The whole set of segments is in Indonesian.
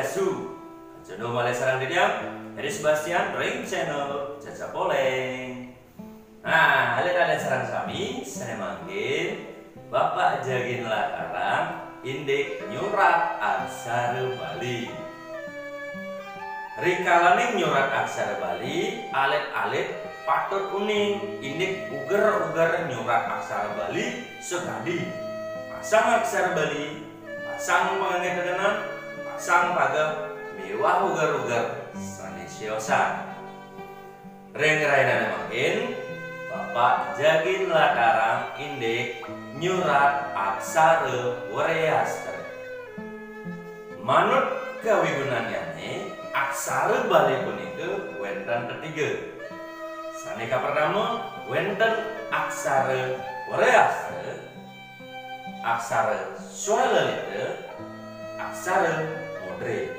Swastiastu. Jono malih sareng didiam dari Sebastian Ring Channel Caca Poleng. Nah, alit-alit sareng sami saya manggil Bapak Jagin Lakarang Indik Nyurat Aksara Bali. Rikalaning nyurat aksara Bali, alit-alit patut uning indik uger-uger nyurat aksara Bali sekali. Pasang aksara Bali, pasang pangangetenan, pasang paga mewah uger-uger sanesiosa. Reng-raina makin Bapak Jagin Lakarang Indik Nyurat Aksara Wareastre. Manut kawigunanyane aksara Bali punika wonten ketiga. Saneka pertama wonten aksara Wareastre, aksara Swalalita, aksara Modre.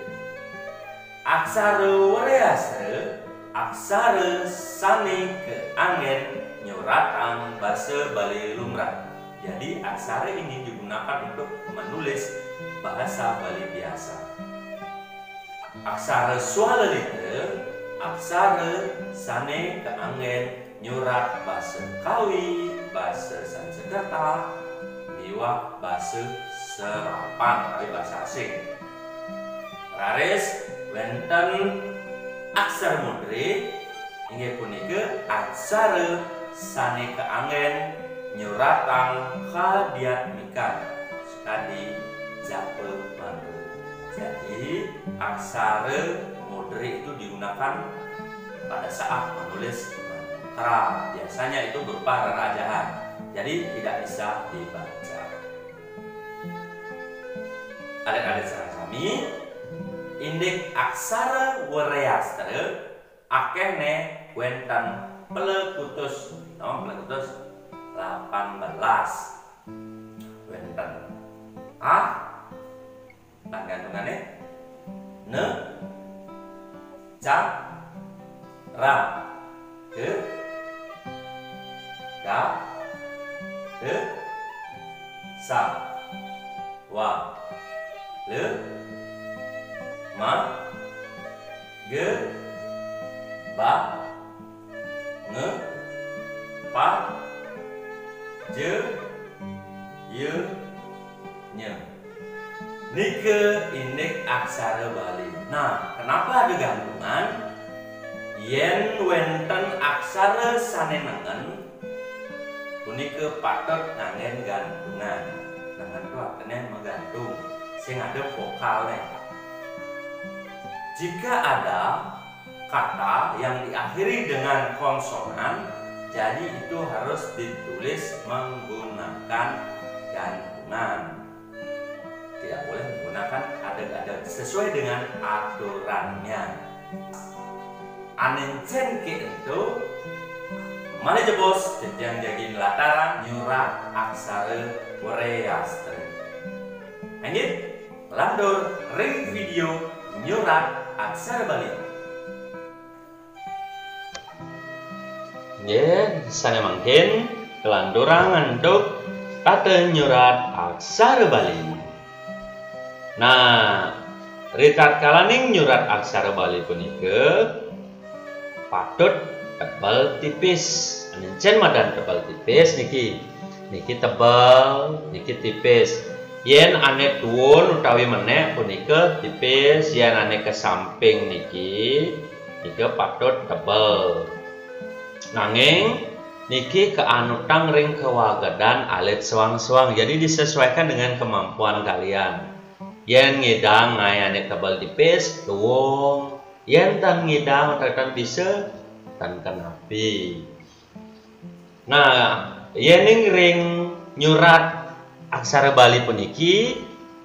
Aksara Wareastre aksara sane keangen nyuratan basa Bali lumrah. Jadi aksara ini digunakan untuk menulis bahasa Bali biasa. Aksara Swalalita aksara sane keangen nyurat basa Kawi, basa Sanskerta, miwah basa Serapan atau bahasa asing. Raris wonten aksara Modre inggih punika aksara sane keangen nyuratan khadiat mikan sekadi jape mantu. Jadi aksara Modre itu digunakan pada saat menulis mantra. Biasanya itu berupa rerajahan, jadi tidak bisa dibaca. Adik-adik sareng sami, indik aksara Wareastre akehne wonten pelekutus, pelekutus 18 wonten a panggantungane ne ca ra ke ga ke sa wa le ma ge ba nge pa je ye nye. Nike indik aksara Bali. Nah, kenapa ada gantungan? Yen wonten aksara sane nengen punika patut ngangen gantungan. Nengen itu artinya menggantung, sing ada vokalnya. Jika ada kata yang diakhiri dengan konsonan, jadi itu harus ditulis menggunakan gantungan. Tidak boleh menggunakan adet-adet sesuai dengan aturannya. Anencen ke itu mana jebos yang Jagin Lakarang nyurat aksara Wareastre. Lanjut landur ring video nyurat aksara Bali. Ya, sana mungkin kelanduran untuk kata nyurat aksara Bali. Nah, ritat kalaning nyurat aksara Bali punika patut tebal tipis. Anencen madan tebal tipis niki tebal, niki tipis. Yen ane tuwun utawi meneh punika tipis, yen ane ke samping niki patut tebal. Nanging niki keanutang ring kewagadan alit suang-suang, jadi disesuaikan dengan kemampuan kalian. Yen ngidang ane tebal tipis tuwung, yen tan ngidang tan bisa tan kenapi. Nah, yening ring nyurat aksara Bali puniki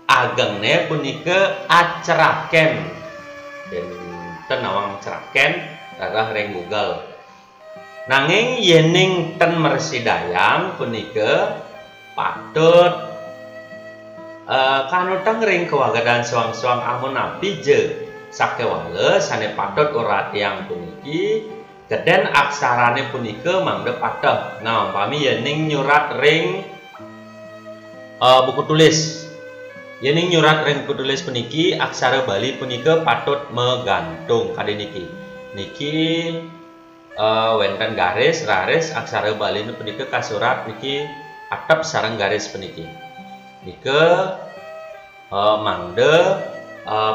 agengne punika aceraken. Den awang ceraken darah ring Google. Nanging yening ten Mersidayang punika patut kanutang ring kewagadan suang-suang amun api je sakewale sane patut urat yang puniki geden aksarane punika mangde patah. Nah, umpami yening nyurat ring buku tulis Yen nyurat ring penulis puniki aksara Bali punika patut megantung kade niki. Niki wenten garis raris aksara Bali punika kasurat niki atep sareng garis puniki. Nika mangde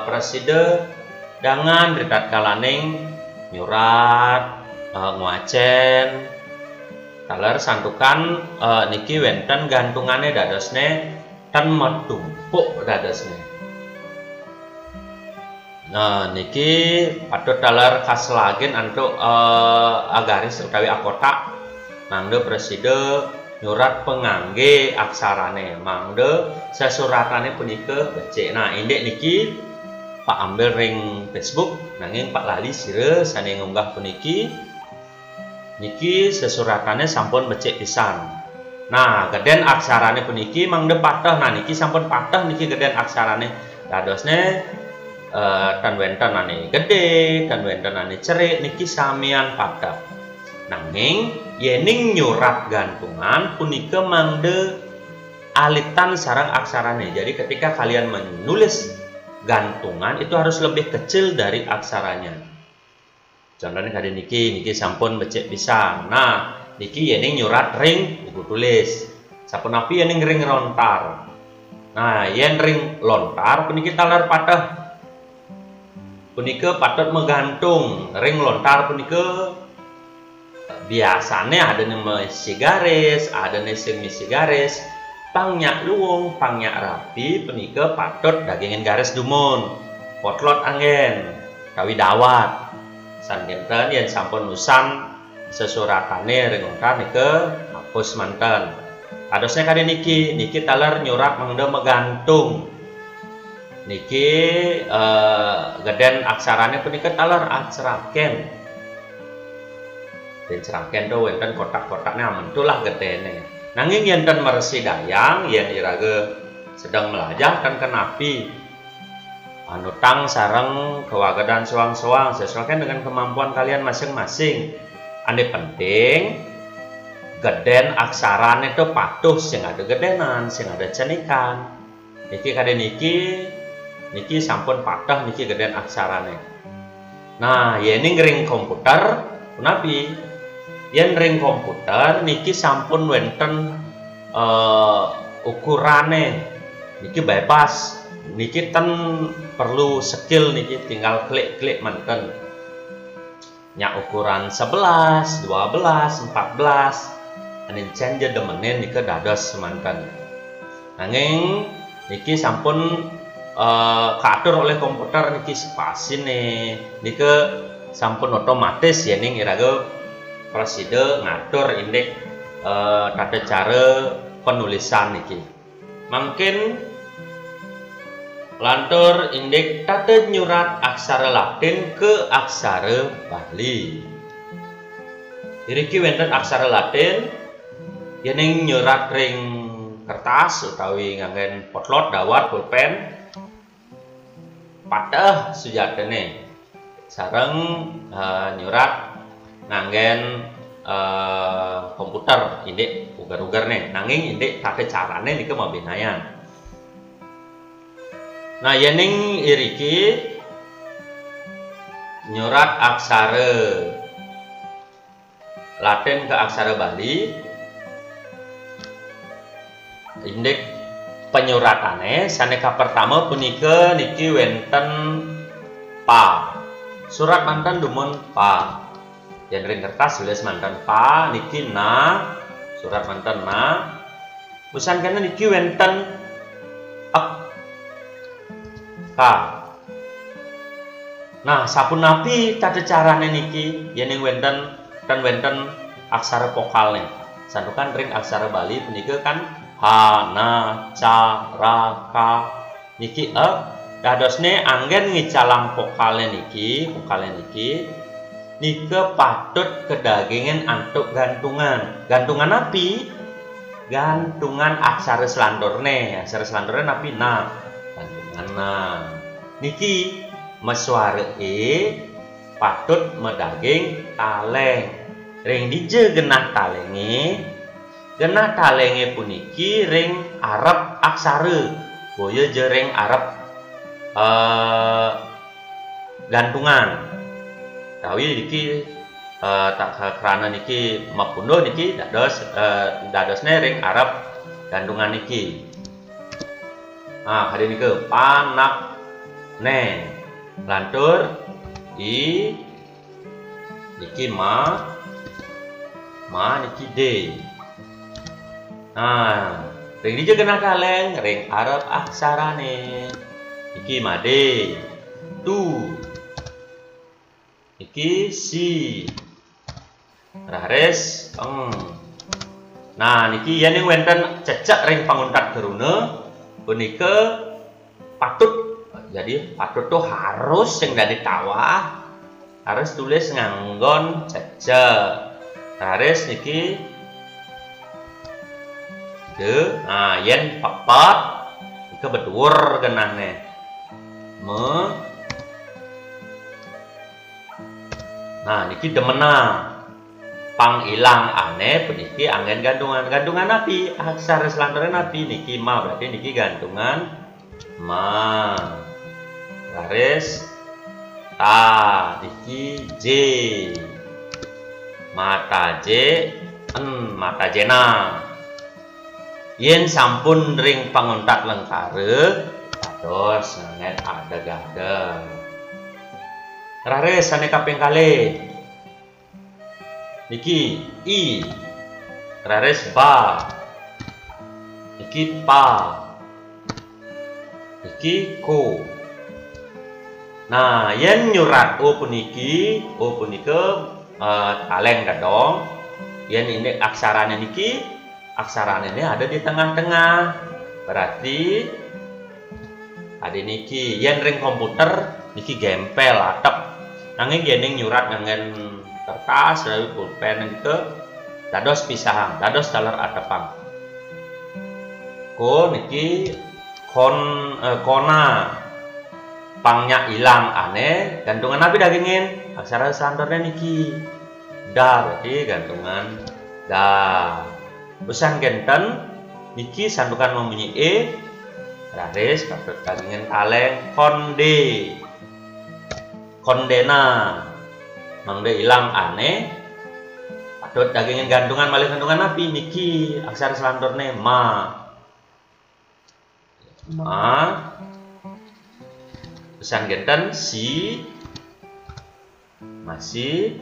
preside dengan ritat kalaning nyurat nguacen taler santukan niki wenten gantungane dadosne ten metumpuk dadosne. Nah niki patut taler kaslagen antuk agaris utawi akotak mangde preside nyurat pengangge aksarane mangde sesuratane punika becik. Nah indek niki Pak ambil ring Facebook nanging Pak lali sire sane ngunggah puniki niki sesuratane sampun becik pisan. Nah geden aksarane puniki mangde patah. Nah niki sampun patah niki geden aksarane dadosne tan wenten ane gede tan wenten ane cerik niki samian patah. Nanging yening nyurat gantungan punika mangde alitan sarang aksarane. Jadi ketika kalian menulis gantungan itu harus lebih kecil dari aksaranya. Contohnya kali niki sampun becik pisan. Nah niki yening nyurat ring ibu tulis. Sampun api yening ring lontar. Nah yen ring lontar puniki taler patah. Punika patut menggantung. Ring lontar punika biasanya ada yang misi garis, ada yang misi garis. Pangnya luwung, pangnya rapi, punika patut dagingin garis dumun, potlot angin, kawi dawat, sanggenten yang sampun nusan sesuratane ringungkan nike hapus manten. Adosnya kali niki taler nyurat mangde megantung, niki geden aksarane punika taler acraken, dan ceraken do wenten kotak-kotaknya amantulah gedene. Nanging yen meresi dayang yen irage sedang melajah kan kenapi anutang sareng kewagedan soang-soang sesuaikan dengan kemampuan kalian masing-masing. Ane penting geden aksarane itu patuh sing ada gedenan, sing ada cenikan. Niki kade niki sampun patah niki geden aksarane. Nah, yen ring komputer punapi yen ring komputer niki sampun wenten ukurane niki bebas niki ten perlu skill niki tinggal klik-klik manten nyak ukuran 11, 12, 14 anin change demenin niki dados manten. Nanging niki sampun katur oleh komputer niki spasine niki sampun otomatis yening irage preside ngatur indek tata cara penulisan niki. Mungkin lantur indek tata nyurat aksara Latin ke aksara Bali. Iriki wenten aksara Latin yening nyurat ring kertas utawi nganggen potlot dawat pulpen patah sujatene sareng nyurat nganggen komputer indek ugar-ugar nih nanging indek tata carane niki mau binayan. Nah yening iriki nyurat aksara Latin ke aksara Bali indek penyuratane saneka pertama punika niki wenten pa surat mantan dumun pa yen ring kertas tulis mantan pa niki na surat mantan na busan kana niki wenten ak ka. Nah sapunapi tata carane niki yen wenten wenten aksara vokalnya santukan ring aksara Bali punika kan ha na ca ra ka niki dadosne anggen ngicalang vokalnya niki nika patut kedagingan antuk gantungan. Gantungan api? Gantungan aksara selandorne. Aksara selandorne api na. Gantungan na. Niki mesuare patut medaging taleng. Ring dije genah talenge. Genah talenge puniki ring arep aksara. boyo jereng Arab gantungan. Tawi niki tak kerana niki mapundo niki dados ring Arab gantungan niki. Nah, hari niki panak ne lantur i niki ma niki D. Nah, ring di kena kaleng ring Arab aksara ne niki ma D. Tu niki si rares Nah, niki yen yang wenten cecak ring panguntat geruna punika patut. Jadi patut tuh harus yang dari tawah harus tulis nganggon cecak. Rares niki de. Nah, yen papat nika bedur genahne. Nah, niki demena pang ilang aneh puniki angin gantungan napi aksara selantornya napi niki ma berarti niki gantungan ma. Garis ta niki J mata J mata jena. Yen sampun ring panguntat lengkare dados nganget adeg-adeg. Rares ane kaping kali niki I rares ba niki pa niki ko. Nah, yen nyurat o puniki kaleng kadong yen ini aksaranya ini ada di tengah-tengah berarti ada niki yen ring komputer niki gempel atep nanging yen nyurat ngangen kertas lalu pulpen ke dados pisahang dados taler atepang ko niki kona pangnya ilang aneh gantungan napi dagingin aksara santornya niki da berarti gantungan da. Usan genten niki sandukan membunyi raris patut dagingin kaleng kondena mangde ilang aneh patut dagingin gantungan malih gantungan napi niki aksara selantornya ma. Pesan genten si masih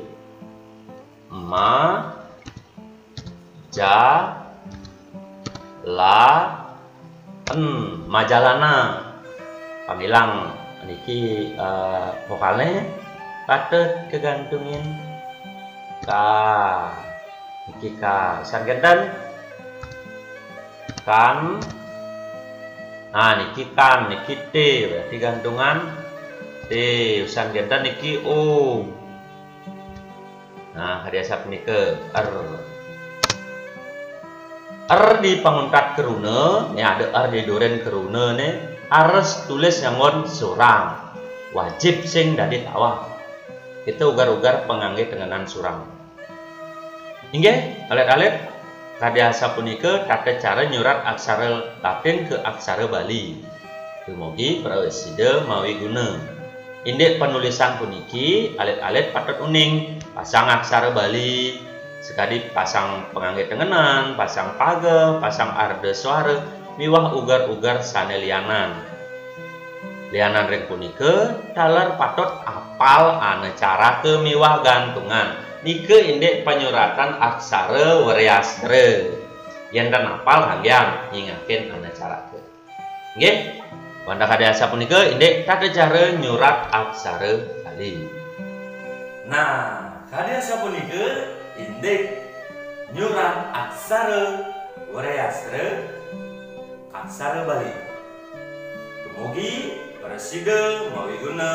ma ja la majalana pamilang niki vokalnya patut kegantungin ka niki ka. Pesan genten kan. Nah, niki kan, niki T berarti gantungan T. Usan genten niki O. Nah, hadiah sap nike R di panguntat keruna, ini ada R di duren keruna nih harus tulis ngangon surang. Wajib sing dari tawah. Kita ugar-ugar pengangge tenganan surang. Inggih, alit-alit kadasa punika tata cara nyurat aksara Latin ke aksara Bali. Dumugi prawisida mawi guna. Indek penulisan puniki alit-alit patut uning pasang aksara Bali sekali pasang pengangge tengenan, pasang page, pasang arde suara miwah ugar-ugar sane lianan ring punika taler patut apal ane cara ke miwah gantungan. Nike indek penyuratan aksara wariastra yang dan apal hanggian ingakin ane cara ke. Nggih, wanda kadasa punika indek tata cara nyurat aksara Bali. Nah, kadasa punika indek nyurat aksara wariastra aksara Bali. Dumugi presida mawi guna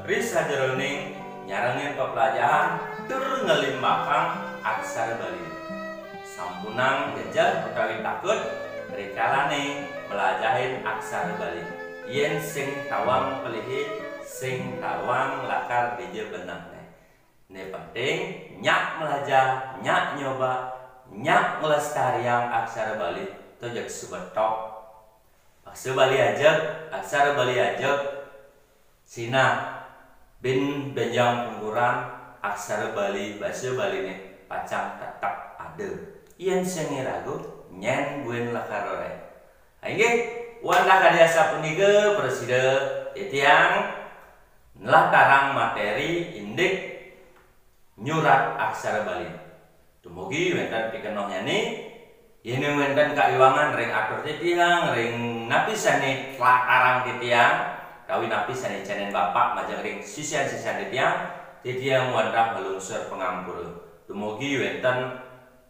risa jeroning nyarangin pepelajaran tur ngelimbakang aksara Bali. Sampunang jajal utawi takut rikalane pelajarin aksara Bali. Yen sing tawang pelihi sing tawang lakar dije benakne. Ne penting nyak belajar, nyak nyoba, nyak ngelestarian aksara Bali tojak subetok Aksara Bali ajak, aksara Bali ajak Sina bin benjang pungkuran aksara Bali bahasa Bali nih pacang tetap ada. Ian sengirago nyen buen lakarore. Aingge wanda kadiasa punika presida titiang nelatarang materi indik nyurat aksara Bali. Dumugi wenten pikenongnya nih. Ini wenten kaiwangan ring atur titiang ring napisane latarang titiang. Kawi napisane janen bapak majang ring sisian-sisian titiang wanda melungsur pengampur. Dumugi wenten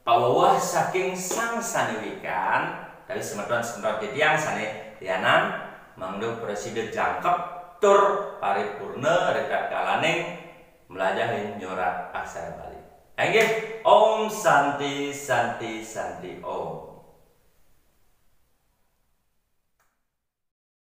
pawawah saking sang saniwikan dari semeton titiang sane lianan mangdo presiden jangkep tur paripurna rekat kalaning melajahin nyurat aksara Bali. Ayo, Om Santi Santi Santi Om.